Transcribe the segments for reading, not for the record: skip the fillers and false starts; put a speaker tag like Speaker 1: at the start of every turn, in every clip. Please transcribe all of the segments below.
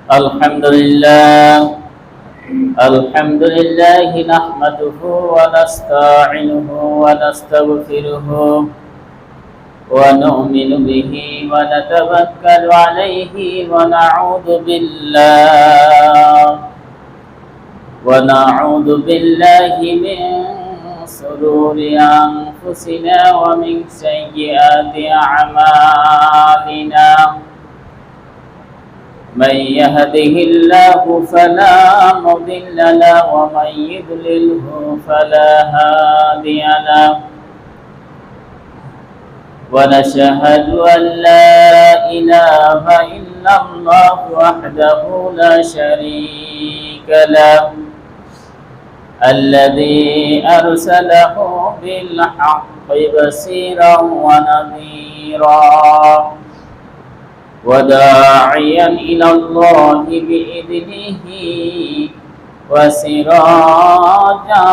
Speaker 1: الحمد لله نحمده ونستعينه ونستغفره ونؤمن به ونتوكل عليه ونعوذ بالله من شرور أنفسنا ومن سيئات أعمالنا. من يهده الله فلا مضل له ومن يضلله فلا هادي له. ونشهد أن لا إله إلا الله وحده لا شريك له الذي أرسله بالحق بصيرا ونذيرا وداعيا إلى الله بإذنه وسراجا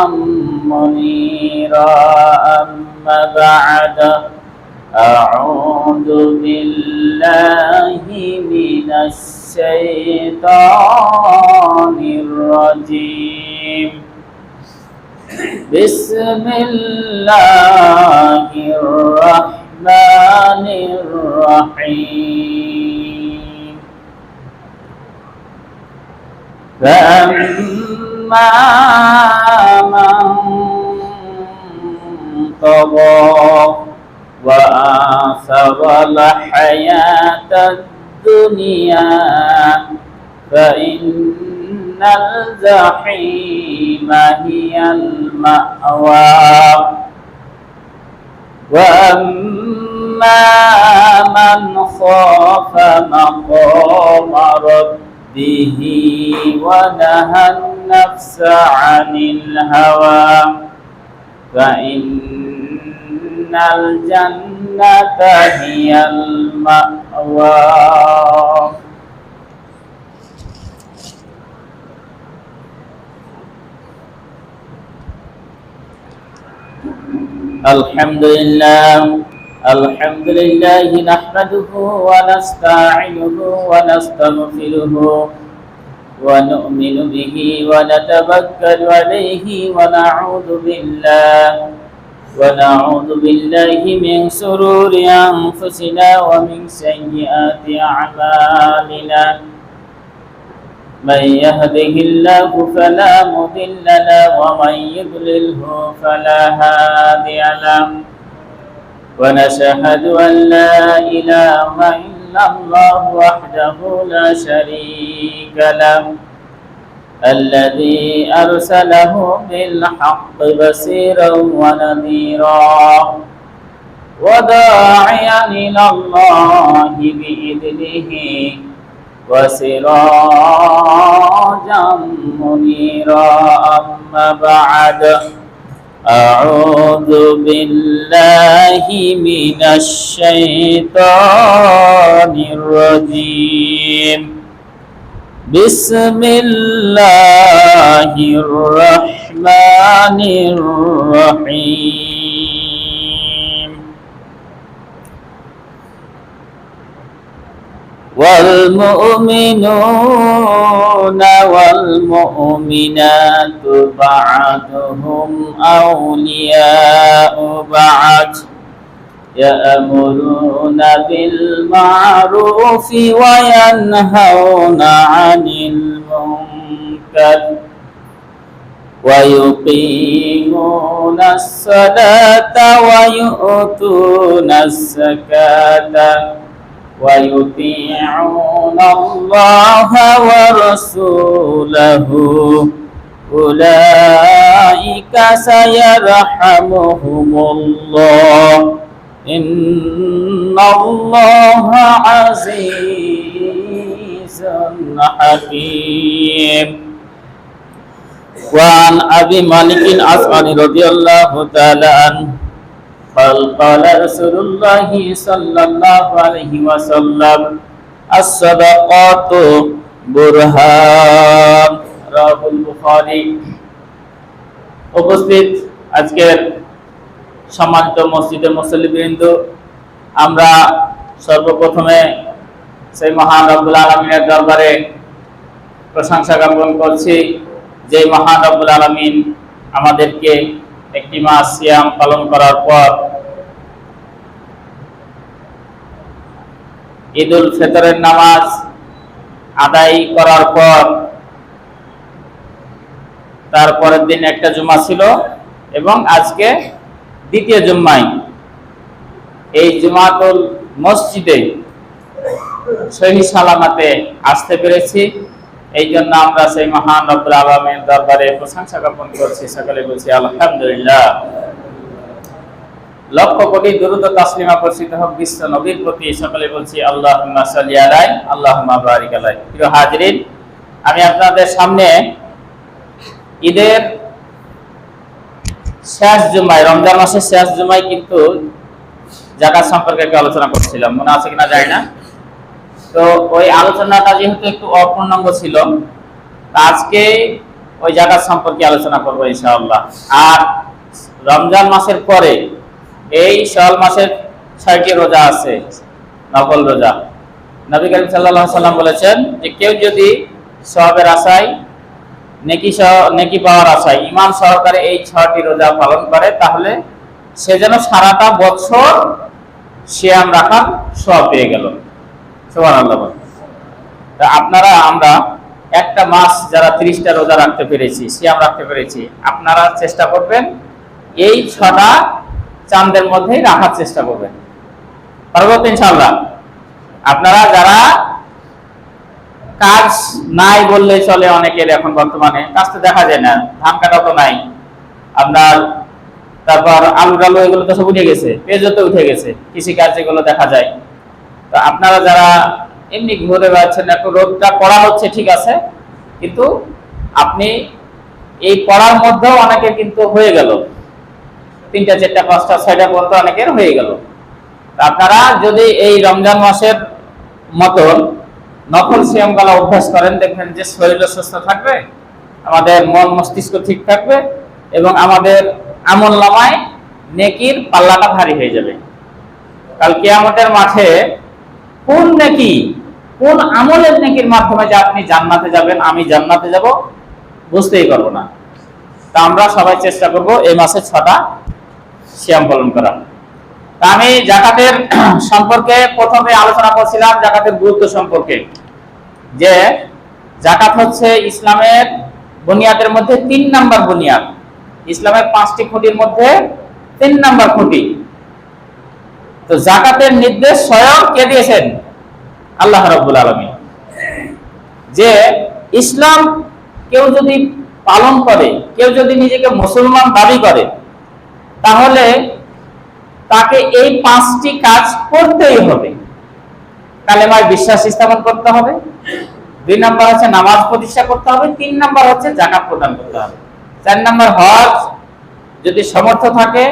Speaker 1: منيرا. أما بعد، أعوذ بالله من الشيطان الرجيم. بسم الله الرحمن الرحيم. فأما من طغى وآثر الحياة الدنيا فإن الجحيم هي المأوى. وأما من خاف مقام ربه ونهى النفس عن الهوى فإن الجنة هي المأوى. الحمد لله نحمده ونستعينه ونستغفره ونؤمن به ونتوكل عليه ونعوذ بالله من شرور أنفسنا ومن سيئات أعمالنا. من يهده الله فلا مضل له ومن يضلله فلا هادي له. ونشهد أن لا إله إلا الله وحده لا شريك له الذي أرسله بالحق بصيرا ونذيرا وداعيا إلى الله بإذنه وسراجا منيرا. أما بعد، أعوذ بالله من الشيطان الرجيم. بسم الله الرحمن الرحيم. والمؤمنون والمؤمنات بعضهم أولياء بعض يأمرون بالمعروف وينهون عن المنكر ويقيمون الصلاة ويؤتون الزكاة ويطيعون الله ورسوله أولئك سيرحمهم الله إن الله عزيز حكيم. وعن أبي مالك الأشعري رضي الله تعالى عنه قال رسول الله صلى الله عليه وسلم الصدقات برهان রাহুল বুখারী। উপস্থিত আজকের সম্মানিত মসজিদের মুসল্লিবৃন্দ, আমরা সর্বপ্রথমে সেই মহান রব্বুল আলামিনের দরবারে প্রশংসা জ্ঞাপন করছি যে মহান রব্বুল আলামিন আমাদেরকে একটি মাস সিয়াম পালন করার পর ঈদুল ফিতরের নামাজ আদায় করার পর তারপরের দিন একটা জুমা ছিল এবং আজকে দ্বিতীয় জুম্মায় এই জুমাতুল মসজিদে সহি সালামতে আসতে পেরেছি। এই জন্য আমরা সেই মহান রব্বুল আলামিনের দরবারে প্রশংসা জ্ঞাপন করছি, সকলে বলছি আলহামদুলিল্লাহ। লক্ষ কোটি দুরূদ ও তাসলিমা বর্ষিত হোক বিশ্ব নবীর প্রতি, সকলে বলছি আল্লাহুম্মা সাল্লি আলাইহি আল্লাহুম্মা বারিক আলাইহি। প্রিয় হাজিরিন, আমি আপনাদের সামনে ঈদের শেষ জুমায়, রমজান মাসের শেষ জুমায় কিন্তু যাকাত সম্পর্কে একটু আলোচনা করছিলাম, মনে আছে কিনা জানি না। তো ওই আলোচনাটা যেহেতু একটু অপূর্ণাঙ্গ ছিল, আজকে ওই যাকাত সম্পর্কে আলোচনা করব ইনশাআল্লাহ। আর রমজান মাসের পরে এই শাওয়াল মাসের 6টি রোজা আছে, নফল রোজা। নবী করিম সাল্লাল্লাহু আলাইহি সাল্লাম বলেছেন যে কেউ যদি সওয়াবের আশায়, নেকি পাওয়ার আশায় ঈমান সহকারে এই 6টি রোজা পালন করে, তাহলে সে যেন সারাটা বছর সিয়াম রাখার সওয়াব পেয়ে গেল। সুবহানাল্লাহ। তা আমরা একটা মাস যারা 30টা রোজা রাখতে পেরেছি, সিয়াম রাখতে পেরেছি, আপনারা চেষ্টা করবেন এই 6টা চাঁদের মধ্যেই রাখার চেষ্টা করবেন, পারবেন তো ইনশাআল্লাহ। আপনারা যারা কাজ নাই বললে চলে, অনেকের এখন বর্তমানে কাজ তো দেখা যায় না, ধান কাটা তো নাই আপনার, তারপর আলু টালু এগুলো তো সব উঠে গেছে, পেঁয়াজও তো উঠে গেছে, কৃষিকাজ যেগুলো দেখা যায়। তো আপনারা যারা এমনি ঘুরে বেড়াচ্ছেন, একটু রোদটা করা হচ্ছে ঠিক আছে, কিন্তু আপনি এই পড়ার মধ্যেও অনেকের কিন্তু হয়ে গেল 3টা 4টা 5টা 6টা পর্যন্ত অনেকের হয়ে গেল। আপনারা যদি এই রমজান মাসের মতো নফল সিয়ামগুলো অভ্যাস করেন, দেখবেন যে শরীর সুস্থ থাকবে, আমাদের মন মস্তিষ্ক ঠিক থাকবে এবং আমাদের আমলনামায় নেকির পাল্লাটা ভারী হয়ে যাবে। কাল কিয়ামতের মাঠে কোন নেকি, কোন আমলের নেকির মাধ্যমে যে আপনি জান্নাতে যাবেন, আমি জান্নাতে যাব, বুঝতেই পারবো না। তা আমরা সবাই চেষ্টা করব এই মাসে 6টা সিয়াম পালন করা। তা আমি যাকাতের সম্পর্কে প্রথমে আলোচনা করছিলাম, যাকাতের গুরুত্ব সম্পর্কে, যে যাকাত হচ্ছে ইসলামের বুনিয়াদের মধ্যে 3 নাম্বার বুনিয়াদ। ইসলামের 5টি খুঁটির মধ্যে 3 নাম্বার খুঁটি। তো যাকাতের নির্দেশ স্বয়ং কে দিয়েছেন? আল্লাহ রাব্বুল আলামিন। যে ইসলাম কেউ যদি পালন করে, কেউ যদি নিজেকে মুসলমান দাবি করে, তাহলে তাকে এই 5টি কাজ করতেই হবে। কালেমায় বিশ্বাস স্থাপন করতে হবে, 2 নাম্বার হচ্ছে নামাজ প্রতিষ্ঠা করতে হবে, 3 নাম্বার হচ্ছে যাকাত প্রদান করতে হবে, 4 নাম্বার হজ যদি সামর্থ্য থাকে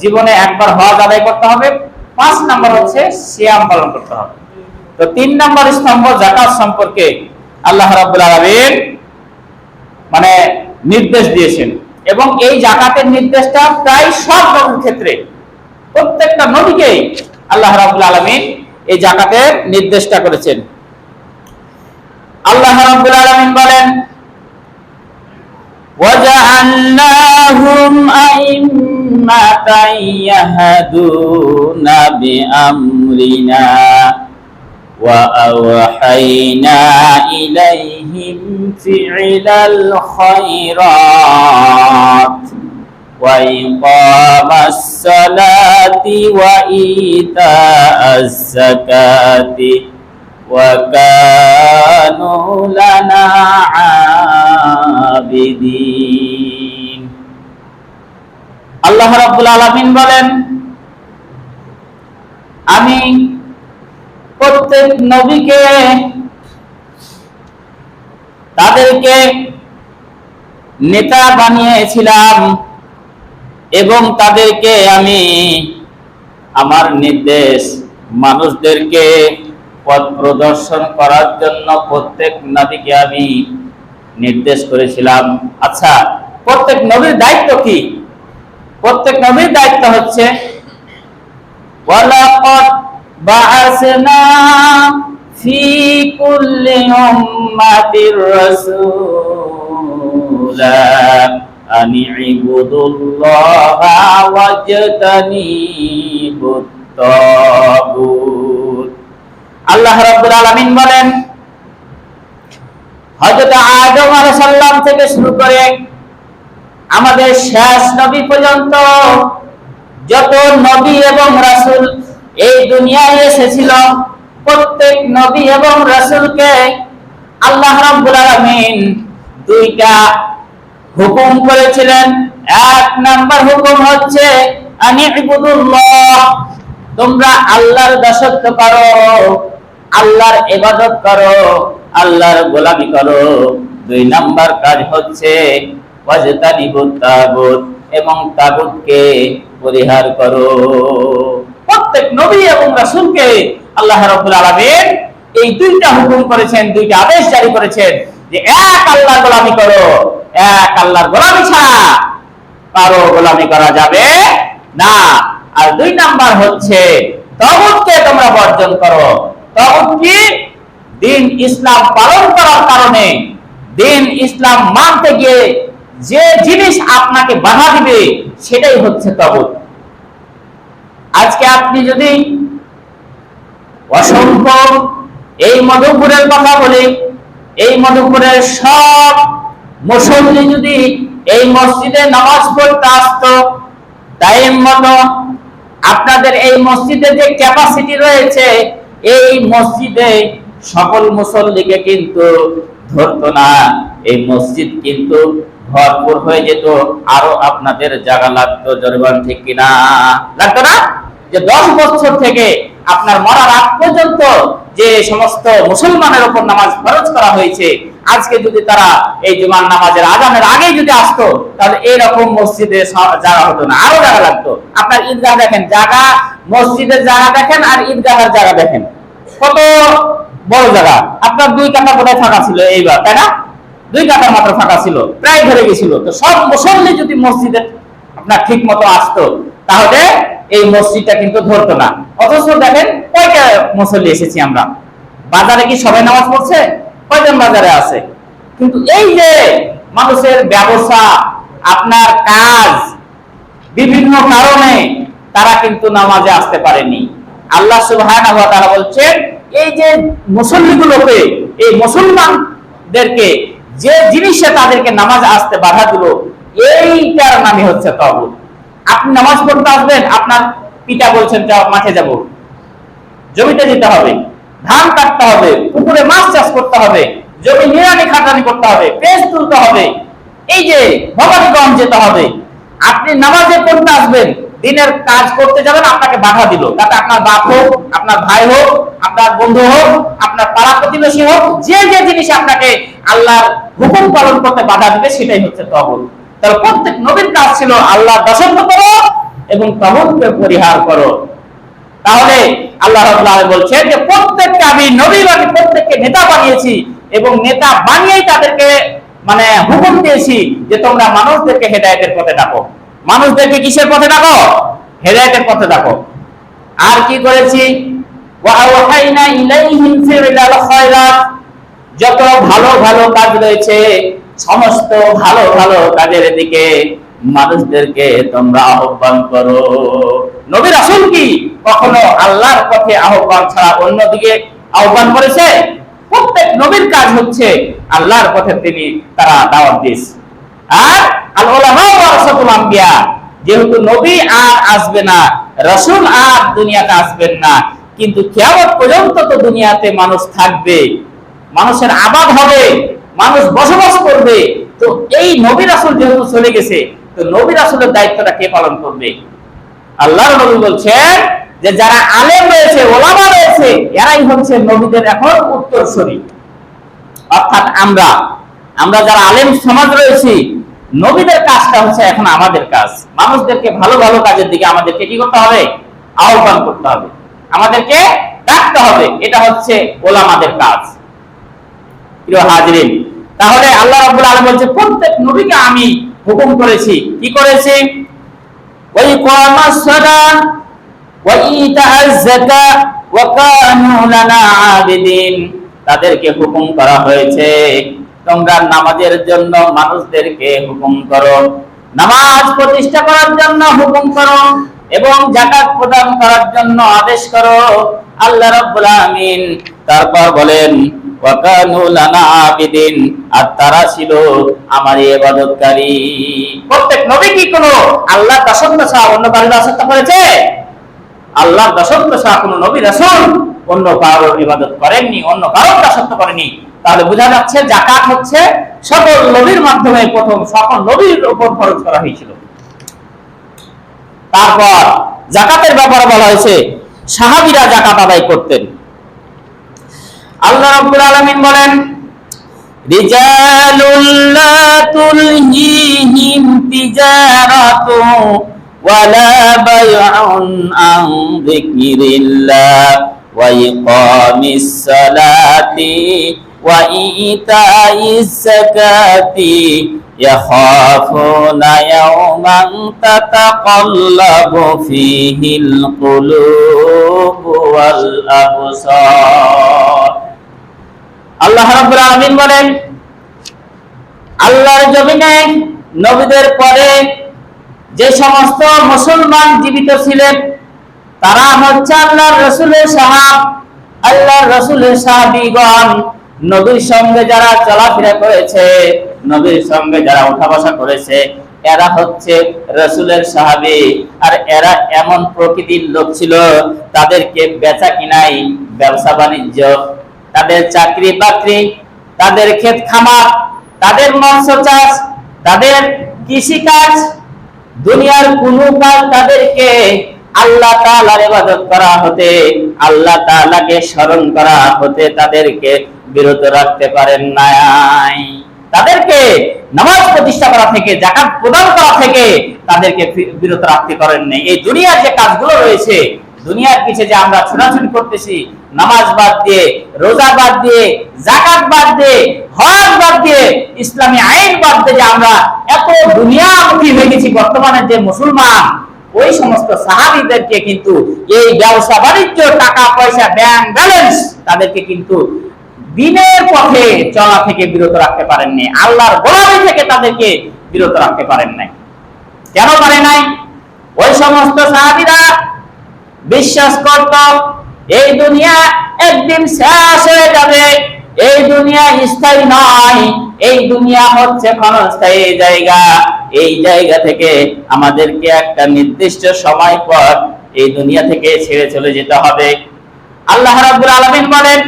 Speaker 1: জীবনে একবার হজ আদায় করতে হবে, 5 নাম্বার হচ্ছে সিয়াম পালন করতে হবে। তো 3 নাম্বার স্তম্ভ যাকাত সম্পর্কে আল্লাহ রাব্বুল আলামিন মানে নির্দেশ দিয়েছেন, এবং এই যাকাতের নির্দেশটা প্রায় সব নবীর ক্ষেত্রে, প্রত্যেকটা নবীকেই আল্লাহ রাব্বুল আলামিন এই যাকাতের নির্দেশটা করেছেন। আল্লাহ রাব্বুল আলামিন বলেন, ওয়াজআলনাহুম আইম্মাতান ইয়াহদুনা বিআমরিনা ওয়া আওহাইনা ইলাইহিম ফি'লাল খায়রাত ওয়া ইকামাস সালাতি ওয়া ইতাআজ যাকাতি ওয়া কানু লানা আবিদিন। আল্লাহ রাব্বুল আলামিন বলেন, আমি প্রত্যেক নবীকে তাদেরকে নেতা বানিয়েছিলাম এবং তাদেরকে আমি আমার নির্দেশ মানুষদেরকে পথ প্রদর্শন করার জন্য প্রত্যেক নবীকে আমি নির্দেশ করেছিলাম। আচ্ছা, প্রত্যেক নবীর দায়িত্ব কি? প্রত্যেক নবীর দায়িত্ব হচ্ছে ওয়ালাকাদ বাআসনা ফি কুল্লি উম্মাতির রাসূলা আনি ইবুদুল্লাহা ওয়াজতানিবুত তাগুত। আল্লাহ রাব্বুল আলামিন বলেন, হযরত আদম আলাইহিস সালাম থেকে শুরু করে আমাদের শেষ নবী পর্যন্ত যত নবী এবং রাসূল এই দুনিয়ায় এসেছিল, প্রত্যেক নবী এবং রাসূলকে আল্লাহ রাব্বুল আলামিন দুইটা হুকুম করেছিলেন। এক নাম্বার হুকুম হচ্ছে আনি ইবুদুল্লাহ, তোমরা আল্লাহর দাসত্ব করো, আল্লাহর ইবাদত করো, আল্লাহর গোলামি করো। দুই নাম্বার কাজ হচ্ছে ওয়াজতানিবুত তাগুত, এবং তাগুতকে পরিহার করো। প্রত্যেক নবী এবং রাসূলকে আল্লাহ রাব্বুল আলামিন এই দুইটা হুকুম করেছেন, দুইটা আদেশ জারি করেছেন যে এক আল্লাহর গোলামি করো, এক আল্লাহর গোলামি ছাড়া কারো গোলামি করা যাবে না। আর দুই নাম্বার হচ্ছে তাগুতকে তোমরা বর্জন করো। তাগুত কি? দিন ইসলাম পালন করার কারণে, দিন ইসলাম মানতে গিয়ে যে জিনিস আপনাকে বাধা দিবে সেটাই হচ্ছে তাগুত। আজকে আপনি যদি অসংখ্য এই মধুপুরের কথা বলি, এই মধুপুরের সব মুসল্লি যদি এই মসজিদে নামাজ পড়তে আসতো টাইম মতো, আপনাদের এই মসজিদে যে ক্যাপাসিটি রয়েছে, এই মসজিদে সকল মুসল্লিকে কিন্তু ধরতো না, এই মসজিদ কিন্তু ভরপুর হয়ে যেত, আরো আপনাদের জায়গা লাগতো। জরিমান ঠিক কিনা? লাগতো না? যে 10 বছর থেকে আপনার মরার আগ পর্যন্ত যে সমস্ত মুসলমানের উপর নামাজ ফরজ করা হয়েছে, আজকে যদি তারা এই জুমার নামাজের আজানের আগেই যদি আসতো, তাহলে এইরকম মসজিদে জায়গা হতো না, আরো জায়গা লাগতো। আপনার ঈদগাহ দেখেন, জায়গা মসজিদের জায়গা দেখেন আর ঈদগাহের জায়গা দেখেন, কত বড় জায়গা। আপনার 2 কাঠা কোথায় ফাঁকা ছিল এইবার, তাই না? 2 কাঠা মাত্র ফাঁকা ছিল, প্রায় ধরে গেছিল। তো সব মুসল্লি যদি মসজিদে আপনার ঠিক মতো আসতো, তাহলে এই মসজিদটা কিন্তু ধরতো না। অথচ দেখেন কয়টা মুসল্লি এসেছি আমরা, বাজারে কি সবাই নামাজ পড়ছে? কয়জন বাজারে আছে? কিন্তু এই যে মানুষের ব্যবসা, আপনার কাজ, বিভিন্ন কারণে তারা কিন্তু নামাজে আসতে পারেনি। আল্লাহ সুবহানাহু ওয়া তাআলা বলছেন, এই যে মুসল্লিগুলোকে, এই মুসলমানদেরকে যে জিনিসে তাদেরকে নামাজে আসতে বাধা দিল, এইটার নামই হচ্ছে তাগুত। আপনি নামাজ পড়তে আসবেন, আপনার পিতা বলছেন যাও মাঠে যাব, জমিতে যেতে হবে, ধান কাটতে হবে, পুকুরে মাছ চাষ করতে হবে, জমি নিড়ানি খাটানি করতে হবে, পেঁচ তুলতে হবে, এই যে ভবানীগঞ্জ যেতে হবে। আপনি নামাজে পড়তে আসবেন, দিনের কাজ করতে যাবেন, আপনাকে বাধা দিল, তাতে আপনার বাপ হোক, আপনার ভাই হোক, আপনার বন্ধু হোক, আপনার পাড়া প্রতিবেশী হোক, যে যে জিনিস আপনাকে আল্লাহর হুকুম পালন করতে বাধা দিবে, সেটাই হচ্ছে তাগুত। তাহলে প্রত্যেক নবীর কাজ ছিল আল্লাহর দাসত্ব করো এবং তাগুতকে পরিহার করো। তাহলে আল্লাহ রাব্বুল আলামিন বলছেন যে প্রত্যেককে আমি নবী বানিয়ে প্রত্যেককে নেতা বানিয়েছি, এবং নেতা বানিয়েই তাদেরকে মানে হুকুম দিয়েছি যে তোমরা মানুষদেরকে হেদায়েতের পথে ডাকো। মানুষদেরকে কিসের পথে ডাকো? হেদায়েতের পথে ডাকো। আর কি করেছি? ওয়া আওহাইনা ইলাইহিম ফি'লাল খায়রাত, যত ভালো ভালো কাজ রয়েছে সমস্ত ভালো ভালো কাজের দিকে মানুষদেরকে তোমরা আহ্বান করো। নবী রাসূল কি কখনো আল্লাহর পথে আহ্বান ছাড়া অন্যদিকে আহ্বান করেছে? প্রত্যেক নবীর কাজ হচ্ছে আল্লাহর পথে তিনি তারা দাওয়াত দিয়েছে। আর আল উলামা ওয়ারাসাতুল আম্বিয়া, যেহেতু নবী আর আসবে না, রাসূল আর দুনিয়াতে আসবেন না, কিন্তু কিয়ামত পর্যন্ত তো দুনিয়াতে মানুষ থাকবে, মানুষের আবাদ হবে, মানুষ বসবাস করবে। তো এই নবী রাসূল যেহেতু চলে গেছে, তো নবী রাসূলের দায়িত্বটা কে পালন করবে? আল্লাহর নবী বলছেন যে যারা আলেম রয়েছে, ওলামা রয়েছে, এরাই হচ্ছে নবীদের এখন উত্তরসূরি। অর্থাৎ আমরা যারা আলেম সমাজ রয়েছি, নবীদের কাজটা হচ্ছে এখন আমাদের কাজ। মানুষদেরকে ভালো ভালো কাজের দিকে আমাদেরকে কি করতে হবে? আহ্বান করতে হবে, আমাদেরকে ডাকতে হবে। এটা হচ্ছে ওলামাদের কাজ। প্রিয় হাজিরিন, তাহলে আল্লাহ রাব্বুল আলামিন বলছে প্রত্যেক নবীকে আমি হুকুম করেছি। কি করেছি? ওয়া ইকামাস সালাত ওয়া ইতাআজ যাকাত ওয়া কানু লানা আবিদিন, তাদেরকে হুকুম করা হয়েছে তোমরা নামাজের জন্য মানুষদেরকে হুকুম করো, নামাজ প্রতিষ্ঠা করার জন্য হুকুম করো এবং যাকাত প্রদান করার জন্য আদেশ করো। আল্লাহ রাব্বুল আলামিন তারপর বলেন ওয়া কানু লানা আবিদিন, আর তারা ছিল আমার ইবাদতকারী। প্রত্যেক নবী কি কোনো আল্লাহর দাসত্ব ছাড়া অন্য কারো দাসত্ব করেছে? আল্লাহর দাসত্ব ছাড়া কোনো নবী রাসূল অন্য কারোর ইবাদত করেননি, অন্য কারোর দাসত্ব করেনি। তাহলে বোঝা যাচ্ছে যাকাত হচ্ছে সকল নবীর মাধ্যমে প্রথম সকল নবীর উপর ফরজ করা হয়েছিল। তারপর যাকাতের ব্যাপারে বলা হয়েছে সাহাবীরা যাকাত আদায় করতেন। আল্লাহ রাব্বুল আলামিন বলেন রিজালুল লা তুলহিহিম তিজারাতু ওয়ালা বাইউন আন যিকরিল্লাহ ওয়া ইকামিস সালাতি ওয়া ইতাইজ যাকাতি ইয়াখাফুনা ইয়াওমান তাতাকাল্লাবু ফীহিল কুলুবু ওয়াল আবসার। আল্লাহ রাব্বুল আলামিন বলেন আল্লাহর জমিনে নবীদের পরে যে সমস্ত মুসলমান জীবিত ছিলেন তারা হচ্ছে আল্লাহর রাসূলের সাহাব, আল্লাহর রাসূলের সাহাবীগণ। নবীর সঙ্গে যারা চলাফেরা করেছে, নবীর সঙ্গে যারা উঠা বসা করেছে, এরা হচ্ছে রাসূলের সাহাবী। আর এরা এমন প্রকৃতির লোক ছিল, তাদেরকে বেচা কিনাই ব্যবসা বাণিজ্য, তাদের চাকরি বাকরি, তাদের ক্ষেত খামার, তাদের মৎস্য চাষ, তাদের কৃষি কাজ, দুনিয়ার কোন কাজ তাদেরকে আল্লাহ তাআলার ইবাদত করা হতে, আল্লাহ তাআলাকে স্মরণ করা হতে তাদেরকে বিরত রাখতে পারেন নাই। তাদেরকে নামাজ প্রতিষ্ঠা করা থেকে, যাকাত প্রদান করা থেকে তাদেরকে বিরত রাখতে পারেন নাই। এই দুনিয়ার যে কাজগুলো রয়েছে, দুনিয়ার পিছে যে আমরা ছোটাছুটি করতেছি, নামাজ বাদ দিয়ে, রোজা বাদ দিয়ে, যাকাত বাদ দিয়ে, হজ বাদ দিয়ে, ইসলামী আইন বাদ দিয়ে যে আমরা এত দুনিয়ামুখী হয়ে গেছি বর্তমানে যে মুসলমান, ওই সমস্ত সাহাবীদেরকে কিন্তু এই ব্যবসা বাণিজ্য, টাকা পয়সা, ব্যাংক ব্যালেন্স তাদেরকে কিন্তু দিনের পথে চলা থেকে বিরত রাখতে পারেননি, আল্লাহর গোলামি থেকে তাদেরকে বিরত রাখতে পারেন নাই। কেন পারে নাই? ওই সমস্ত সাহাবীরা বিশ্বাস করত এই দুনিয়া একদিন শেষ হয়ে যাবে, এই দুনিয়া স্থায়ী নয়, এই দুনিয়া হচ্ছে ক্ষণস্থায়ী জায়গা। এই জায়গা থেকে আমাদেরকে একটা নির্দিষ্ট সময় পর এই দুনিয়া থেকে ছেড়ে চলে যেতে হবে। আল্লাহ রাব্বুল আলামিন বলেন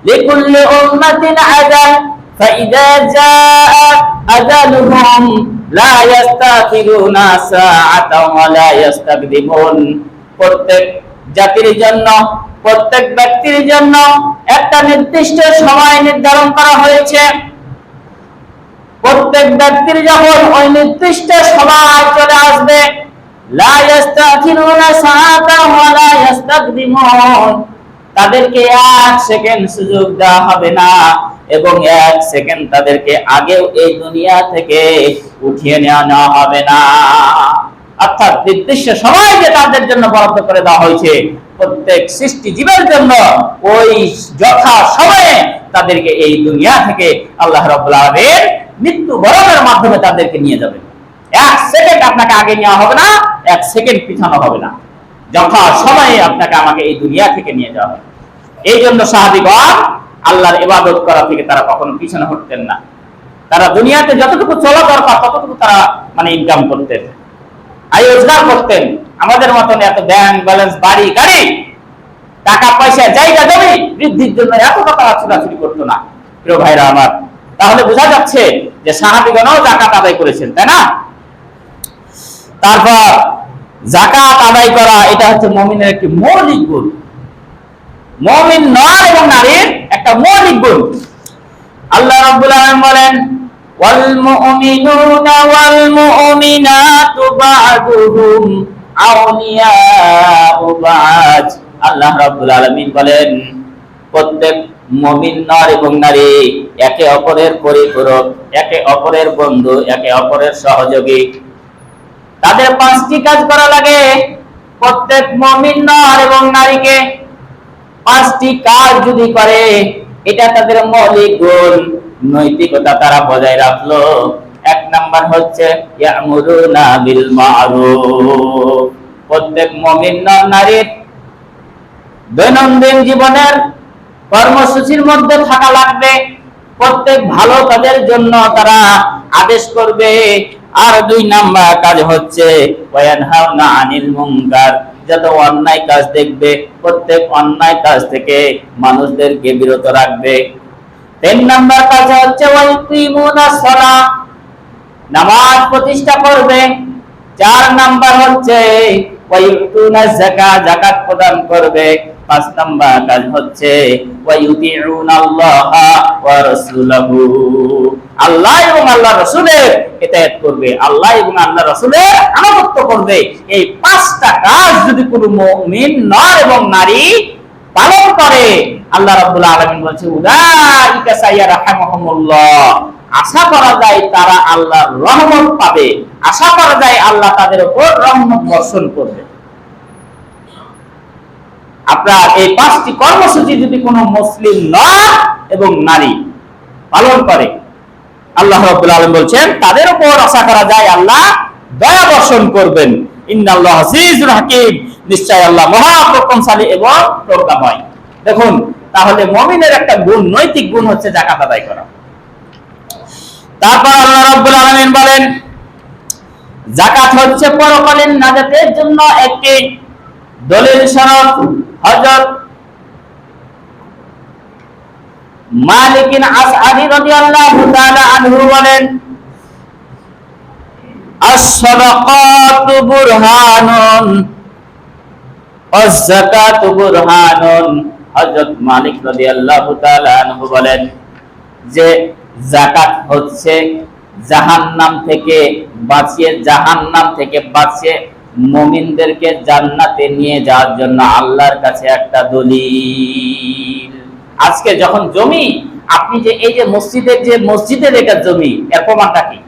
Speaker 1: লিকুল্লি উম্মাতিন আজাল ফাইযা জাআ আজালুহুম লা ইস্তাখিরুনা সাআতাও ওয়া লা ইস্তাকদিমুন। প্রত্যেক জাতির জন্য, প্রত্যেক ব্যক্তির জন্য একটা নির্দিষ্ট সময় নির্ধারণ করা হয়েছে। প্রত্যেক ব্যক্তির যখন ওই নির্দিষ্ট সময় চলে আসবে, লা ইস্তাখিরুনা সাআতাও ওয়া লা ইস্তাকদিমুন, তাদেরকে এক সেকেন্ড সুযোগ দেওয়া হবে না এবং এক সেকেন্ড তাদেরকে আগেও এই দুনিয়া থেকে উঠিয়ে নেওয়া হবে না। অর্থাৎ নির্দিষ্ট সময় যে তাদের জন্য বরাদ্দ করে দেওয়া হয়েছে, প্রত্যেক সৃষ্টি জীবের জন্য ওই যথা সময়ে তাদেরকে এই দুনিয়া থেকে আল্লাহ রাব্বুল আলামিন মৃত্যু বরণের মাধ্যমে তাদেরকে নিয়ে যাবেন। এক সেকেন্ড আপনাকে আগে নেওয়া হবে না, এক সেকেন্ড পিছানো হবে না, যথা সময়ে আপনাকে আমাকে এই দুনিয়া থেকে নিয়ে যাওয়া হবে। এই জন্য সাহাবীগণ আল্লাহর ইবাদত করা থেকে তারা কখনো পিছনে হটতেন না। তারা দুনিয়াতে যতটুকু চলা দরকার ততটুকু তারা ইনকাম করতেন, আয় রোজগার করতেন। আমাদের মতন এত ব্যাংক ব্যালেন্স, বাড়ি গাড়ি, টাকা পয়সা, জায়গা জমি বৃদ্ধির জন্য এত টাকা ছোটাছুটি করতো না, প্রিয় ভাইরা আমার। তাহলে বোঝা যাচ্ছে যে সাহাবীগণও যাকাত আদায় করেছেন, তাই না? তারপর যাকাত আদায় করা এটা হচ্ছে মুমিনের একটি মৌলিক গুণ, মুমিন নর এবং নারীর একটা মৌলিক গুণ। আল্লাহ রাব্বুল আলামিন বলেন ওয়াল মুমিনুনা ওয়াল মুমিনাতু বা'দুহুম আউলিয়াউ বা'দ। আল্লাহ রাব্বুল আলামিন বলেন প্রত্যেক মুমিন নর এবং নারী একে অপরের পরিপূরক, একে অপরের বন্ধু, একে অপরের সহযোগী। তাদের পাঁচটি কাজ করা লাগে প্রত্যেক মুমিন নর এবং নারীকে। পাঁচটি কাজ যদি করে, এটা তাদের মৌলিক গুণ, নৈতিকতা তারা বজায় রাখলো। এক নাম্বার হচ্ছে ইয়ামুরুনা বিল মারুফ। প্রত্যেক মুমিন নারীর দৈনন্দিন জীবনের কর্মসূচির মধ্যে থাকা লাগবে, প্রত্যেক ভালো কাজের জন্য তারা আদেশ করবে। আর দুই নাম্বার কাজ হচ্ছে ওয়ায়ানহাউনা আনিল মুনকার। যত অন্যায় কাজ দেখবে, প্রত্যেক অন্যায় কাজ থেকে মানুষদেরকে বিরত রাখবে। তিন নাম্বার কাজ হচ্ছে ওয়ায়ুকিমুনাস সালাহ, নামাজ প্রতিষ্ঠা করবে। চার নাম্বার হচ্ছে ওয়ায়ুতুনাজ যাকাত, যাকাত প্রদান করবে। পাঁচ নাম্বার কাজ হচ্ছে ওয়ায়ুতিউনাল্লাহা ওয়া রাসূলাহু, আল্লাহ এবং আল্লাহর রাসূলের ইতাআত করবে, আল্লাহ এবং আল্লাহর রাসূলের আনুগত্য করবে। এই পাঁচটা কাজ যদি কোনো মুমিন নর এবং নারী পালন করে, আল্লাহ রাব্বুল আলামিন বলেছে উলাইকা সাইয়ারহামুহুমুল্লাহ, আশা করা যায় তারা আল্লাহর রহমত পাবে, আশা করা যায় আল্লাহ তাদের উপর রহমত বর্ষণ করবে। আপনার এই পাঁচটি কর্মসূচি যদি কোনো মুসলিম নর এবং নারী পালন করে, আল্লাহ রাব্বুল আলামিন বলছেন তাদের উপর আশা করা যায় আল্লাহ দয়া বর্ষণ করবেন। ইন্নাল্লাহা আজিজুল হাকীম, নিশ্চয় আল্লাহ মহা প্রজ্ঞাশালী এবং প্রজ্ঞাময়। দেখুন, তাহলে মুমিনের একটা গুণ, নৈতিক গুণ হচ্ছে যাকাত আদায় করা। তারপর আল্লাহ রাব্বুল আলামিন বলেন যাকাত হচ্ছে পরকালীন নাজাতের জন্য একটি দলিল শরত। হযরত মালিক বিন আসআদি রাদিয়াল্লাহু তাআলা আনহু বলেন আস-সাদাকাতু বুরহানুন ওয়াজ-যাকাতু বুরহানুন। হযরত মালিক রাদিয়াল্লাহু তাআলা আনহু বলেন যে যাকাত হচ্ছে জাহান্নাম থেকে বাঁচিয়ে মুমিনদেরকে জান্নাতে নিয়ে যাওয়ার জন্য আল্লাহর কাছে একটা দলিল। আজকে যখন জমি, আপনি যে এই যে মসজিদের এটা জমি, এর প্রমাণটা কি?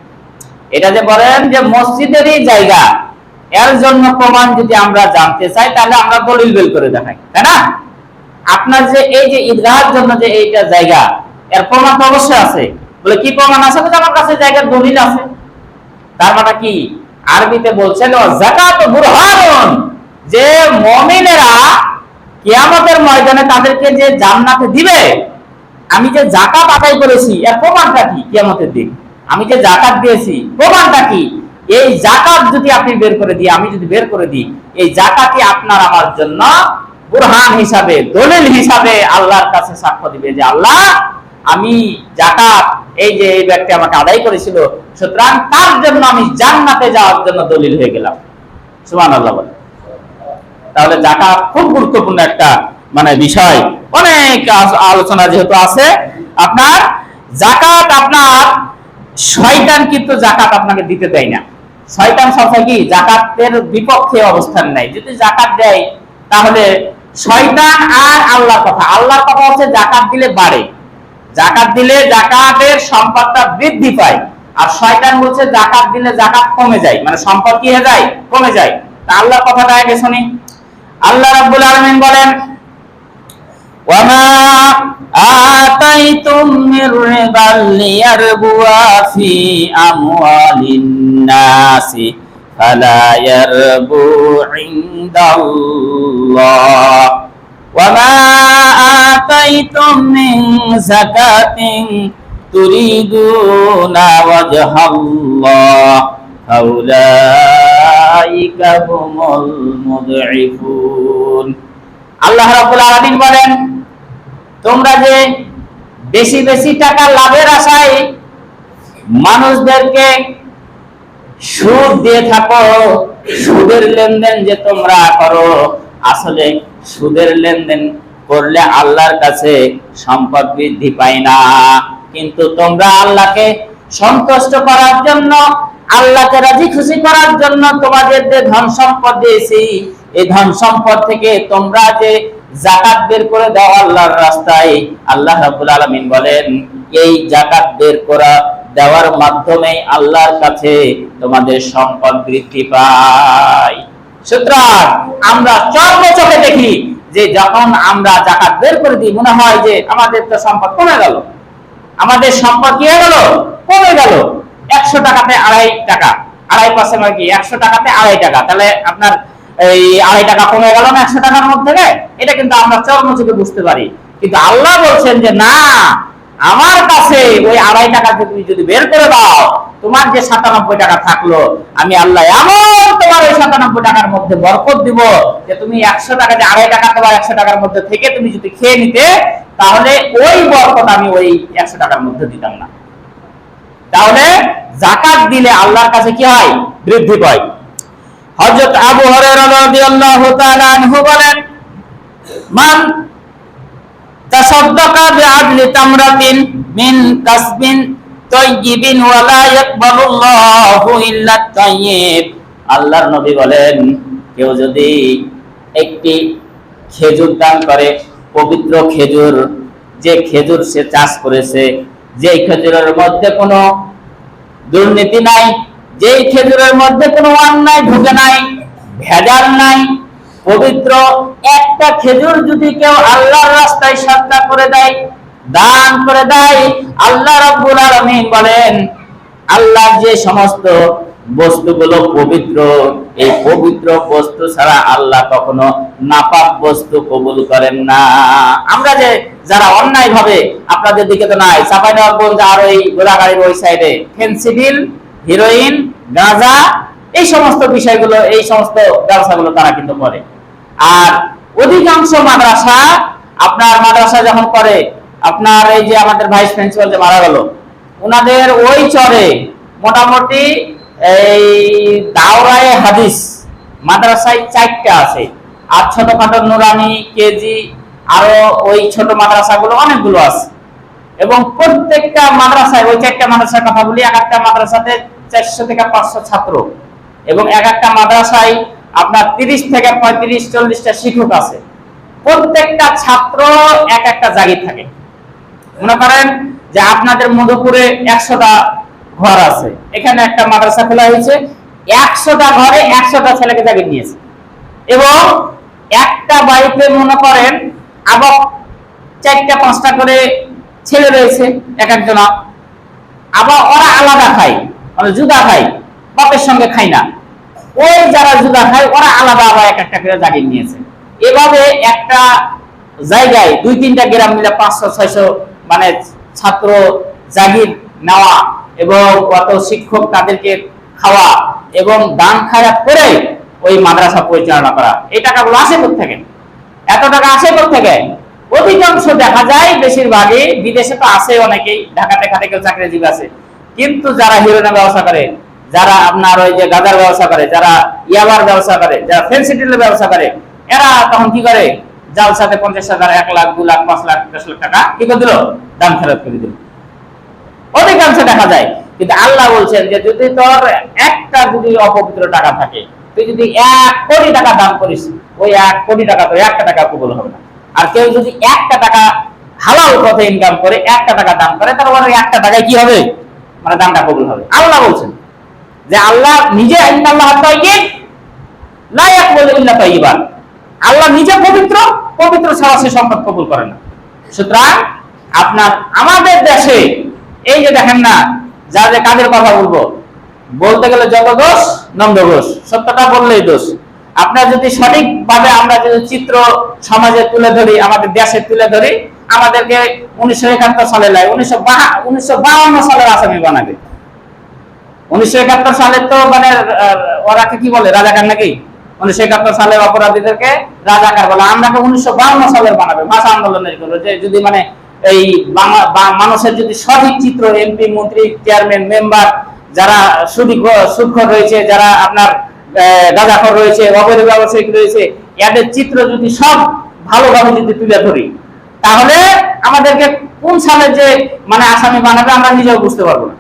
Speaker 1: এটা যে বলেন যে মসজিদেরই জায়গা, এর জন্য প্রমাণ যদি আমরা জানতে চাই তাহলে আমরা দলিল বের করে দেখাই, তাই না? আপনার যে এই যে ঈদগাহের জন্য যে এইটা জায়গা, এর প্রমাণ তো অবশ্যই আছে। বলে কি প্রমাণ আছে? আমার কাছে জায়গার দলিল আছে। তার মানে কি? আরবিতে বলছেন যাকাতু বুরহানুন, যে মুমিনেরা কিয়ামতের ময়দানে তাদেরকে যে জান্নাতে দিবে, আমি যে যাকাত আদায় করেছি এর প্রমাণটা কি? কিয়ামতের দিন আমি যে যাকাত দিয়েছি প্রমাণটা কি? এই যাকাত যদি আপনি বের করে দিই, আমি যদি বের করে দিই, এই যাকাতই আপনার আমার জন্য বুরহান হিসাবে, দলিল হিসাবে আল্লাহর কাছে সাক্ষ্য দিবে যে আল্লাহ, আমি যাকাত এই যে এই ব্যক্তি আমাকে আদায় করেছিল, সুতরাং তার জন্য আমি জান্নাতে যাওয়ার জন্য দলিল হয়ে গেলাম। সুবহানাল্লাহ বলে। তাহলে যাকাত খুব গুরুত্বপূর্ণ একটা বিষয়। অনেক আলোচনা যেহেতু আছে, আপনার যাকাত, আপনার শয়তান কিন্তু যাকাত আপনাকে দিতে দেয় না। শয়তান সবসময় কি যাকাতের বিপক্ষে অবস্থান নেয়। যদি যাকাত দেয় তাহলে শয়তান আর আল্লাহর কথা হচ্ছে যাকাত দিলে বাড়ে, যাকাত দিলে যাকাতের সম্পদটা বৃদ্ধি পায়। আর শয়তান বলছে যাকাত দিলে যাকাত কমে যায়, সম্পদ কি হয়ে যায়? কমে যায়। তা আল্লাহর কথাটা আগে শুনি। আল্লাহ রাব্বুল আলামিন বলেন ওয়ামা আতাইতুম মির রিবাল লিয়ারবুয়া ফি আমওয়ালিন নাসি ফালা ইয়ারবু ইনদাল্লাহ ওয়ামা আতাইতুম মিন যাকাতিন তুরিদুনা ওয়াজহাল্লাহ ফাউলাইকা হুমুল মুদঈফুন। আল্লাহ রাব্বুল আলামিন বলেন তোমরা যে বেশি বেশি টাকা লাভের আশায় মানুষদেরকে সুদ দিয়ে থাকো, সুদের লেনদেন যে তোমরা করো, আসলে সুদের লেনদেন করলে আল্লাহর কাছে সম্পদ বৃদ্ধি পায় না। কিন্তু তোমরা আল্লাহকে সন্তুষ্ট করার জন্য, আল্লাহকে রাজি খুশি করার জন্য তোমাদের যে ধন সম্পদ দিয়েছি, এই ধন সম্পদ থেকে তোমরা যে যাকাত বের করে দাও আল্লাহর রাস্তায়, আল্লাহ রাব্বুল আলামিন বলেন এই যাকাত বের করা দেওয়ার মাধ্যমে আল্লাহর কাছে তোমাদের সম্পদ বৃদ্ধি পায়। সুতরাং আমরা চোখে দেখি যে যখন আমরা জাকাত বের করে দিই মনে হয় যে আমাদের তো সম্পদ কমে গেল, আমাদের সম্পদ কি হয়ে গেল, কমে গেল। 100 টাকাতে 2.5 টাকা, 2.5% মানে কি 100 টাকাতে 2.5 টাকা, তাহলে আপনার এই 2.5 টাকা কমে গেল না 100 টাকার মধ্যে। এটা কিন্তু আমরা চর্মচোখে বুঝতে পারি, কিন্তু আল্লাহ বলছেন যে না, আমার কাছে ওই 2.5 টাকা তুমি যদি বের করে দাও, তোমার যে 97 টাকা থাকলো, আমি আল্লাহ এমন তোমার ওই 97 টাকার মধ্যে বরকত দিব যে তুমি 100 টাকা যে 2.5 টাকা তোমার 100 টাকার মধ্যে থেকে তুমি যদি খেয়ে নিতে, তাহলে ওই বরকত আমি ওই 100 টাকার মধ্যে দিতাম না। তাহলে যাকাত দিলে আল্লাহর কাছে কি হয়, বৃদ্ধি পায়। হযরত আবু হুরায়রা রাদিয়াল্লাহু তাআলা আনহু বলেন, মান তাসাদ্দাকা বিআদলি তামরাতিন মিন কাসবিন তাইয়্যিবিন ওয়া লা ইয়াকবালুল্লাহু ইল্লা তাইয়্যিব। আল্লাহর নবী বলেন, কেউ যদি একটি খেজুর দান করে, পবিত্র খেজুর, যে খেজুর সে চাষ করেছে, যে খেজুরের মধ্যে কোনো দুর্নীতি নাই, যে খেজুরের মধ্যে কোনো অন্যায় ঢুকে নাই, ভেজাল নাই, পবিত্র একটা খেজুর যদি কেউ আল্লাহর রাস্তায় সদকা করে দেয়, দান করে দেয়, আল্লাহ রাব্বুল আলামিন বলেন, আল্লাহর যে সমস্ত বস্তুগুলো পবিত্র, এই পবিত্র বস্তু ছাড়া আল্লাহ কখনো নাপাক বস্তু কবুল করেন না। আমরা যে যারা অন্যায় ভাবে, আপনাদের দিকে তো নাই, চাঁপাইনবাবগঞ্জ আর ওই গোলাগাড়ির ওই সাইডে ফেন্সিডিল, হিরোইন, গাঁজা, এই সমস্ত বিষয়গুলো, এই সমস্ত ব্যবসাগুলো তারা কিন্তু করে। আর অধিকাংশ মাদ্রাসা, আপনার মাদ্রাসা যখন করে, আপনার এই যে আমাদের ভাইস প্রিন্সিপাল যে মারা গেল, ওনাদের ওই চরে মোটামুটি এই দাওরায়ে হাদিস মাদ্রাসায় 4টা আছে, আর ছোটখাটো নুরানি, কেজি, আরো ওই ছোট মাদ্রাসাগুলো অনেকগুলো আছে। এবং প্রত্যেকটা মাদ্রাসায়, ওই 4টা মাদ্রাসার কথা বলি, এক একটা মাদ্রাসাতে 400 থেকে 500 ছাত্র, এবং এক একটা মাদ্রাসায় আপনার 30 থেকে 35-40টা শিক্ষক আছে। প্রত্যেকটা ছাত্র এক একটা জায়গায় থাকে। মনে করেন যে আপনাদের মধুপুরে 100টা ঘর আছে, এখানে একটা মাদ্রাসা খোলা হয়েছে, 100টা ঘরে 100টা ছেলেকে জায়গা নিয়েছে, এবং একটা বাড়িতে মনে করেন আবার 4টা-5টা করে ছেলে রয়েছে এক একজনা, আবার ওরা আলাদা খায়, মানে জুদা খায়, বাপের সঙ্গে খায় না। ওই যারা জুদা খায় ওরা আলাদা আবার এক একটা করে জায়গা নিয়েছে। এভাবে একটা জায়গায় 2-3টা গ্রাম মিলে 500-600 মানে ছাত্র জাগির নেওয়া, এবং কত শিক্ষক তাদেরকে খাওয়া এবং দান খায়রাত করে ওই মাদ্রাসা পরিচালনা করা। এই টাকাগুলো আসে কোত্থেকে? এত টাকা আসে কোত্থেকে? অধিকাংশ দেখা যায় বেশিরভাগই বিদেশে তো আছে, অনেকেই ঢাকাতে খাটে, কেউ চাকরিজীবী আছে, কিন্তু যারা হিরোইনের ব্যবসা করে, যারা আপনার ওই যে গাঁজার ব্যবসা করে, যারা ইয়াবার ব্যবসা করে, যারা ফেন্সিডিলের ব্যবসা করে, এরা তখন কি করে, জালসাতে 50,000, 1 লাখ, 2 লাখ, 5 লাখ, 10 লাখ টাকা কি করে দিল, দান খরচ করে দিল। অধিকাংশ দেখা যায়। কিন্তু আল্লাহ বলছেন যে যদি তোর একটা যদি অপবিত্র টাকা থাকে, তুই যদি 1 কোটি টাকা দান করিস, ওই 1 কোটি টাকা তো 1 টাকা কবুল হবে না। আর কেউ যদি 1টা টাকা হালাল পথে ইনকাম করে 1টা টাকা দান করে, তার মানে 1টা টাকায় কি হবে, মানে দানটা কবুল হবে। আল্লাহ বলছেন যে আল্লাহ নিজে ইন্নাল্লাহ তাইয়্যিব লা ইয়াকবালু ইল্লা তাইয়্যিবান, আল্লাহ নিজে পবিত্র, পবিত্র ছাড়া সে সম্পদ কবুল করে না। সুতরাং আপনার আমাদের দেশে এই যে দেখেন না, যা যে কাজের কথা বলবো, বলতে গেলে যত দোষ নন্দ ঘোষ, সত্যটা বললেই দোষ। আপনার যদি সঠিকভাবে আমরা যদি চিত্র সমাজে তুলে ধরি, আমাদের দেশে তুলে ধরি, আমাদেরকে 1971 সালে লাই 1952 সালের আসামি বানাবে। 1971 সালে তো মানে ওরাকে কি বলে, রাজাকার নাকি? 1971 সালের অপরাধীদেরকে রাজাকার বলে। আমরাকে 1952 সালের বানাবে, ভাষা আন্দোলনের জন্য, যে যদি মানে এই মানুষের যদি সঠিক চিত্র, এমপি, মন্ত্রী, চেয়ারম্যান, মেম্বার, যারা সুদখোর রয়েছে, যারা আপনার গাঁজাখোর রয়েছে, অবৈধ ব্যবসায়িক রয়েছে, এদের চিত্র যদি সব ভালোভাবে যদি তুলে ধরি, তাহলে আমাদেরকে কোন সালে যে মানে আসামি বানাবে আমরা নিজেও বুঝতে পারবো না।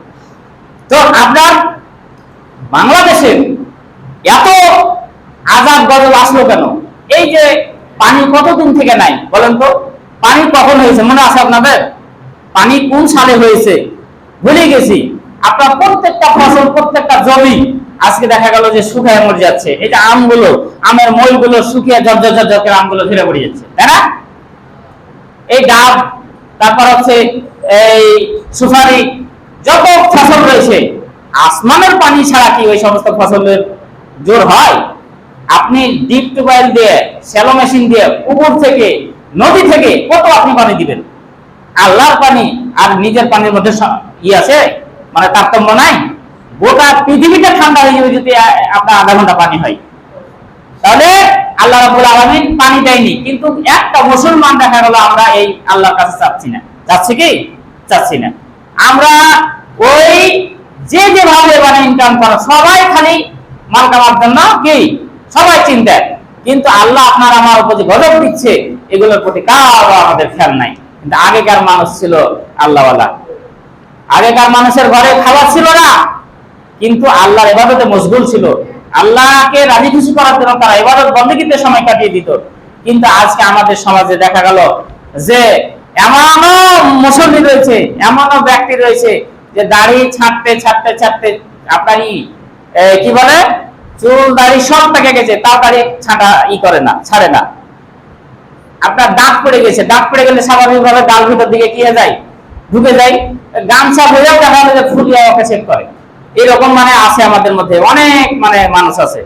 Speaker 1: তো আপনার বাংলাদেশে এত আযাব গজব আসলো কেন? এই যে পানি কতদিন থেকে নাই বলেন তো? পানি কখন হয়েছে মনে আছে আপনাদের? পানি কোন সালে হয়েছে ভুলে গেছি। আপনার প্রত্যেকটা ফসল, প্রত্যেকটা জমি আজকে দেখা গেল যে শুকিয়ে মরে যাচ্ছে। এই যে আমগুলো, আমের মইগুলো শুকিয়ে ঝরঝর ঝরঝর করে আমগুলো ঝরে পড়ে যাচ্ছে, তাই না? এই ডাব, তারপর হচ্ছে এই সুপারি, যত ফসল রয়েছে, আসমানের পানি ছাড়া কি ওই সমস্ত ফসলের জোর হয়? আপনি ডিপ টিউবওয়েল দিয়ে, শ্যালো মেশিন দিয়ে, পুকুর থেকে, নদী থেকে কত আপনি পানি দিবেন? আল্লাহর পানি আর নিজের পানির মধ্যে আছে, মানে তারতম্য নাই। গোটা পৃথিবীটা ঠান্ডা হয়ে যাবে যদি আপনার আধা ঘন্টা পানি হয়। তাহলে আল্লাহ রাব্বুল আলামিন পানি দেয়নি, কিন্তু একটা মুসলমান দেখা গেল আমরা এই আল্লাহর কাছে চাচ্ছি না। চাচ্ছি কি? চাচ্ছি না। আমরা ওই যেভাবে মানে ইনকাম করা, সবাই খালি মাল কামার জন্য কি সবাই চিন্তায়, কিন্তু আল্লাহ আপনার আমার উপর যে গজব দিচ্ছে এগুলোর প্রতি কারো আমাদের খেয়াল নাই। কিন্তু আগেকার মানুষ ছিল আল্লাহওয়ালা, আগেকার মানুষের ঘরে খাবার ছিল না, কিন্তু আল্লাহর ইবাদতে মশগুল ছিল, আল্লাহকে রাজি খুশি করার জন্য তারা ইবাদত বন্দেগীতে সময় কাটিয়ে দিত। কিন্তু আজকে আমাদের সমাজে দেখা গেল যে এমনও মুসল্লি রয়েছে, এমনও ব্যক্তি রয়েছে যে দাড়ি ছাড়তে ছাড়তে ছাড়তে আপনার কি বলে চুল দাড়ি সব পেকে গেছে, তাও দাড়ি ছাঁটা করে না, ছাড়ে না। আপনার দাঁত পড়ে গেছে, দাঁত পড়ে গেলে স্বাভাবিকভাবে গাল ভিতর দিকে কি হয়ে যায়, ঢুকে যায়। গামছা হয়েও দেখা গেল যে ফুলিয়ে ওকে চেক করে। এরকম মানে আছে আমাদের মধ্যে, অনেক মানে মানুষ আছে।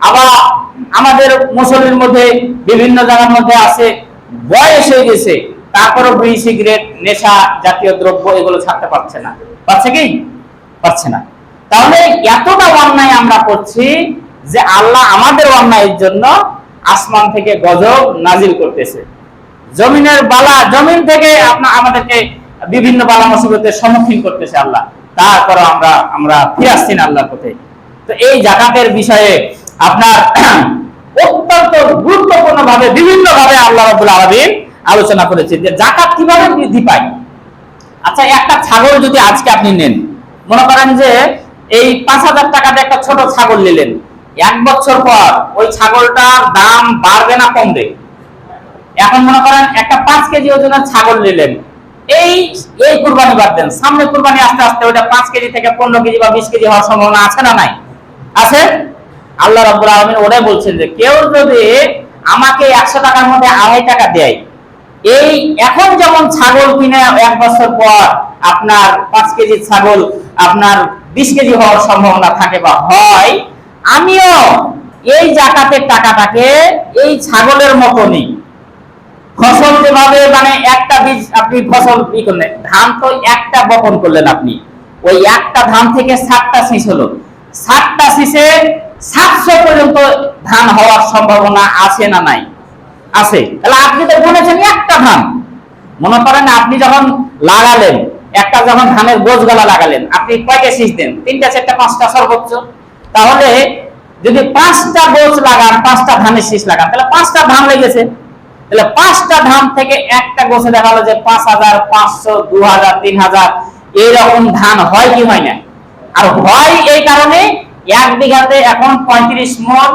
Speaker 1: আবার আমাদের মুসলিমের মধ্যে বিভিন্ন জায়গার মধ্যে আছে বয়স হয়ে গেছে, তারপরও বিড়ি সিগারেট নেশা জাতীয় দ্রব্য এগুলো ছাড়তে পারছে না। পারছে কি? পারছে না। তাহলে এতটা অন্যায় আমরা করছি যে আল্লাহ আমাদের অন্যায়ের জন্য আসমান থেকে গজব নাজিল করতেছে, জমিনের বালা, জমিন থেকে আমাদেরকে বিভিন্ন বালা মুসিবতের সম্মুখীন করতেছে আল্লাহ। তারপর আমরা ফিরে আসছি না আল্লাহর পথে। তো এই জাকাতের বিষয়ে আপনার অত্যন্ত গুরুত্বপূর্ণ ভাবে বিভিন্ন ভাবে আল্লাহ রাব্বুল আলামিন আলোচনা করেছেন যে জাকাত কিভাবে বৃদ্ধি পায়। আচ্ছা, একটা ছাগল যদি আজকে আপনি নেন, মনে করেন যে এই 5,000 টাকাতে একটা ছোট ছাগল নিলেন, 1 বছর পর ওই ছাগলটার দাম বাড়বে না কমবে? এখন মনে করেন একটা 5 কেজি ওজনের ছাগল নিলেন, এই কুরবানি বাদ দেন, সামনে কুরবানি আস্তে আস্তে ওটা 5 কেজি থেকে 15 কেজি বা 20 কেজি হওয়ার সম্ভাবনা আছে না নাই? আছে। আল্লাহ রাব্বুল আলামিন ওরাই বলছেন যে কেউ যদি আমাকে 100 টাকার মধ্যে 2.5 টাকা দেয়, এই এখন যেমন ছাগল কিনে 1 বছর পর আপনার 5 কেজি ছাগল আপনার 20 কেজি হওয়ার সম্ভাবনা থাকে বা হয়, আমিও এই জাকাতের টাকাটাকে এই ছাগলের মতনই ফসল যেভাবে মানে একটা বীজ আপনি ফসল কি করলেন, ধান তো একটা বপন করলেন আপনি, ওই একটা ধান থেকে 7টা শীষ হলো, 7টা শীষে 700 পর্যন্ত ধান হওয়ার সম্ভাবনা আছে না নাই? আছে। তাহলে আপনি তো বুনেছেন একটা ধান, মনে করেন আপনি যখন লাগালেন, একটা যখন ধানের গোছগালা লাগালেন, আপনি কয়টা শীষ দেন? 3টা 4টা 5টা সর্বোচ্চ। তাহলে যদি 5টা গোছ লাগান, 5টা ধানের শীষ লাগান, তাহলে 5টা ধান লেগেছে। তাহলে 5টা ধান থেকে একটা গোছে দেখা গেল যে 5,000, 500, 2,000, 3,000 এইরকম ধান হয় কি হয় না? আর হয় এই কারণে 1 বিঘাতে এখন 35 মণ,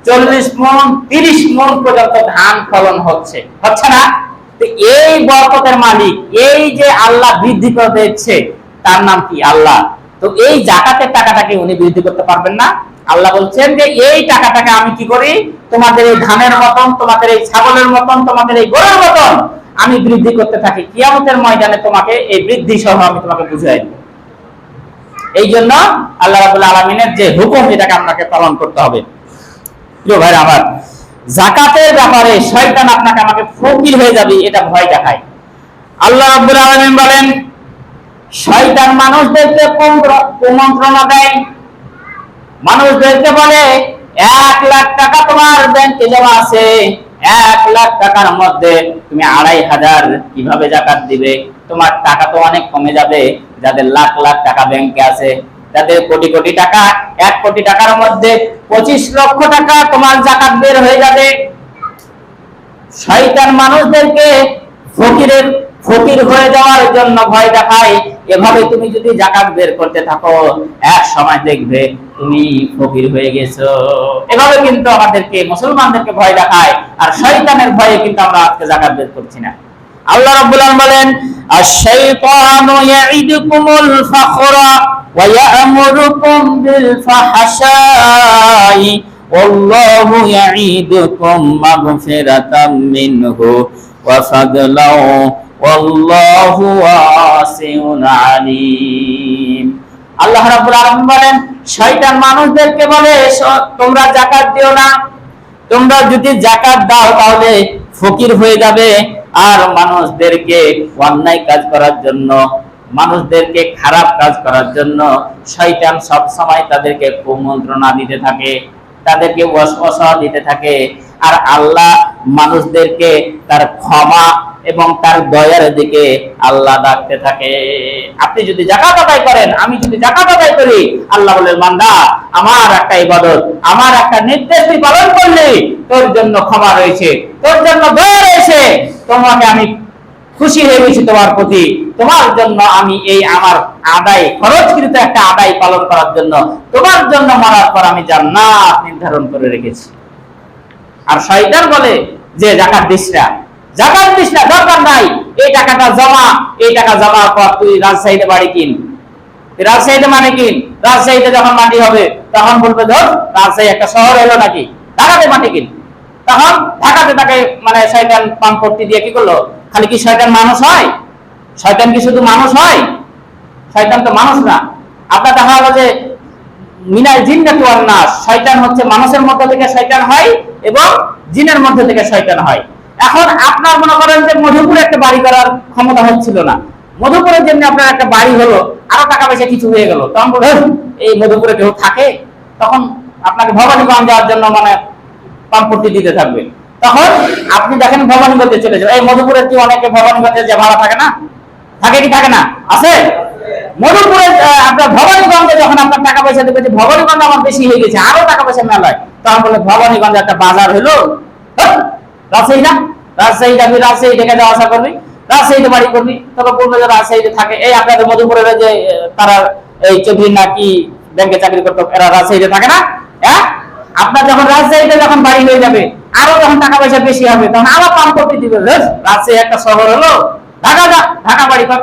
Speaker 1: 40 মণ, 30 মণ পর্যন্ত ধান ফলন হচ্ছে না? তো এই বরকতের মালিক, এই যে আল্লাহ বৃদ্ধি করে দিচ্ছে, তার নাম কি? আল্লাহ। তো এই জাকাতের টাকাটাকে উনি বৃদ্ধি করতে পারবেন না? আল্লাহ বলছেন যে এই টাকাটাকে আমি কি করি, তোমাদের এই ধানের মতন, তোমাদের এই ছাগলের মতন, তোমাদের এই গরুর মতন আমি বৃদ্ধি করতে থাকি। কিয়ামতের ময়দানে তোমাকে এই বৃদ্ধি সহ আমি তোমাকে বুঝাই দেব। এই জন্য আল্লাহ রাব্বুল আলামিনের যে হুকুম, এটাকে আপনাকে পালন করতে হবে। প্রিয় ভাইরা আমার, যাকাতের ব্যাপারে শয়তান আপনাকে আমাকে ফকির হয়ে যাবে এটা ভয় দেখায়। আল্লাহ রাব্বুল আলামিন বলেন, শয়তান মানুষদেরকে কুমন্ত্রণা দেয়, মানুষদেরকে বলে 1 লাখ টাকা তোমার ব্যাংকে জমা আছে, 1 লাখ টাকার মধ্যে তুমি 2,500 কিভাবে যাকাত দিবে? তোমার টাকা তো অনেক কমে যাবে। যাদের লাখ লাখ টাকা ব্যাংকে আছে, যাদের কোটি কোটি টাকা, 1 কোটি টাকার মধ্যে 25 লক্ষ টাকা তোমার যাকাত বের হয়ে যাবে। শয়তান মানুষদেরকে ফকির হয়ে যাওয়ার জন্য ভয় দেখায়। এভাবে তুমি যদি যাকাত বের করতে থাকো, এক সময় দেখবে তুমি ফকির হয়ে গেছো। এভাবে কিন্তু আমাদেরকে, মুসলমানদেরকে ভয় দেখায়, আর শয়তানের ভয়ে কিন্তু আমরা আজকে যাকাত বের করছি না। আল্লাহ রাব্বুল আলামিন বলেন, আশ-শাইতানু ইয়াইদুকুমুল ফাখরা ويأمركم بالفحشاء والله يعيدكم مغفرة منه وفضلا والله واسع عليم। আল্লাহ রাব্বুল আলামিন বলেন, শয়তান মানুষদেরকে বলে তোমরা যাকাত দিও না, তোমরা যদি যাকাত দাও তাহলে ফকির হয়ে যাবে। আর মানুষদেরকে অন্যায় কাজ করার জন্য, মানুষদেরকে খারাপ কাজ করার জন্য শয়তান সব সময় তাদেরকে কুমন্ত্রণা দিতে থাকে, তাদেরকে ওয়াসওয়াসা দিতে থাকে। আর আল্লাহ মানুষদেরকে তার ক্ষমা এবং তার দয়ার দিকে আল্লাহ ডাকতে থাকে। আপনি যদি যাকাত আদায় করেন, আমি যদি যাকাত আদায় করি, আল্লাহ বলেন বান্দা আমার একটা ইবাদত, আমার একটা নির্দেশ তুই পালন করলি, তোর জন্য ক্ষমা রয়েছে, তোর জন্য দয়া রয়েছে, তোমাকে আমি খুশি হয়ে গেছি তোমার প্রতি, তোমার জন্য আমি এই আমার আদায় খরচকৃত একটা আদায় পালন করার জন্য তোমার জন্য মরার পর আমি জান্নাত নির্ধারণ করে রেখেছি। আর শয়তান বলে যে যাকাত দিস না, যাকাত দিস না, দরকার নাই, এই টাকাটা জমা, এই টাকা জমার পর তুই রাজশাহীতে বাড়ি কিন, রাজশাহীতে মানে কিন, রাজশাহীতে যখন মাটি হবে তখন বলবে ধর রাজশাহী একটা শহর হলো নাকি, ঢাকাতে মাটি কিন। তখন ঢাকাতে তাকে মানে শয়তান পাম্পটি দিয়ে কি করলো? খালি কি শয়তান মানুষ হয়? শয়তান কি শুধু মানুষ হয়? শয়তান তো মানুষ না। আপনার দেখা হলো যে মিনাল জিন্নাতি ওয়ান নাস, শয়তান হচ্ছে মানুষের মধ্য থেকে শয়তান হয় এবং জিনের মধ্য থেকে শয়তান হয়। এখন আপনার মনে করেন যে মধুপুরে একটা বাড়ি করার ক্ষমতা হচ্ছিল না, মধুপুরের জন্য আপনার একটা বাড়ি হলো, আরো টাকা পয়সা কিছু হয়ে গেল, তখন বলবেন এই মধুপুরে কেউ থাকে, তখন আপনাকে ভবানীগঞ্জ যাওয়ার জন্য মানে পাম্পটি দিতে থাকবে। তখন আপনি দেখেন ভবানীগঞ্জে চলে যাবেন। এই মধুপুরের কি অনেকে ভবানীগঞ্জে যে ভাড়া থাকে না, থাকে কি থাকে না? আছে। মধুপুরে আপনার ভবানীগঞ্জে যখন আপনার টাকা পয়সা দেবে যে ভবানীগঞ্জ আমার বেশি হয়ে গেছে, আরো টাকা পয়সা মেলায়, তখন বলে ভবানীগঞ্জে একটা বাজার হলো, রাজশাহী না, রাজশাহী যাবি, রাজশাহী থেকে যাওয়া আসা করবি, রাজশাহীতে বাড়ি করবি, তবে বলবে যে রাজশাহীতে থাকে। এই আপনাদের মধুপুরের যে তারা এই চৌধুরী নাকি ব্যাংকে চাকরি করতো, এরা রাজশাহীতে থাকে না? হ্যাঁ, আপনার যখন রাজশাহীতে যখন বাড়ি হয়ে যাবে, আরো যখন টাকা পয়সা বেশি হবে, তখন আরো পাম্প করতে দিবে, রাজশাহী একটা শহর হলো, ঢাকা যা, ঢাকা বাড়ি কর।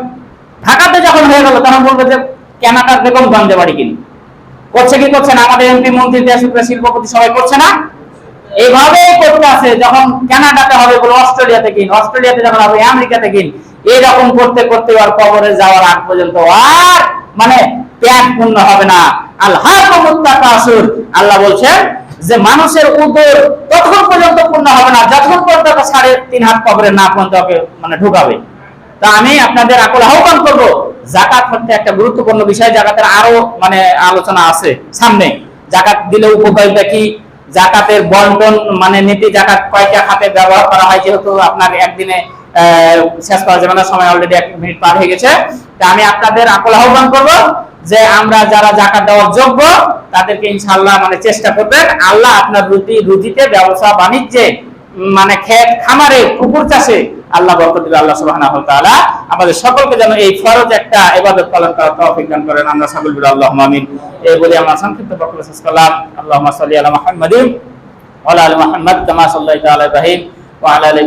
Speaker 1: ঢাকাতে যখন হয়ে গেল তখন বলবে যে কেনাটার বেগমগঞ্জে বাড়ি কিনি। করছে কি করছে না? আমাদের এমপি মন্ত্রী শিল্পপতি সবাই করছে না? এইভাবেই করতে আছে। যখন কানাডাতে হবে বলে অস্ট্রেলিয়াতে কিন, অস্ট্রেলিয়াতে যখন হবে আমেরিকাতে কিন, এইরকম করতে করতে আর কবরে যাওয়ার আগ পর্যন্ত আর মানে ত্যাগ পূর্ণ হবে না। আল্লাহ বলছেন যে মানুষের উদর ততক্ষণ পর্যন্ত পূর্ণ হবে না যতক্ষণ পর্যন্ত 3.5 হাত কবরে না পর্যন্ত মানে ঢুকাবে। তা আমি আপনাদের আকল আহ্বান করবো, যাকাত হচ্ছে একটা গুরুত্বপূর্ণ বিষয়। যাকাতের আরো মানে আলোচনা আছে সামনে। যাকাত দিলে উপকারিতা কি, যাকাতের বন্টন মানে নীতি, যাকাত কয়টা খাতে ব্যবহার করা হয়, যেহেতু আপনার একদিনে শেষ করা যাবে না, সময় অলরেডি 1 মিনিট পার হয়ে গেছে। তা আমি আপনাদের আকল আহ্বান করবো যে আমরা যারা যাকাত দেওয়ার যোগ্য তাদেরকে ইনশাআল্লাহ মানে চেষ্টা করবেন। আল্লাহ আপনার রুজিতে, ব্যবসা বাণিজ্যে, মানে ক্ষেত খামারে, পুকুর চাষে আল্লাহ বরকত দিবে। আল্লাহ সুবহানাহু ওয়া তাআলা আমাদের সকলকে যেন এই ফরজ একটা ইবাদত পালন করার তৌফিক দান করেন। আমরা সকল বলি আল্লাহুম্মা আমিন। এই বলে আমরা সংক্ষিপ্ত বক্তব্য শেষ করলাম। আল্লাহুম্মা সাল্লি আলা মুহাম্মাদিন ওয়া আলা আলি মুহাম্মাদ কামা সাল্লাইতা আলা ইব্রাহিম ওয়া আলা আলি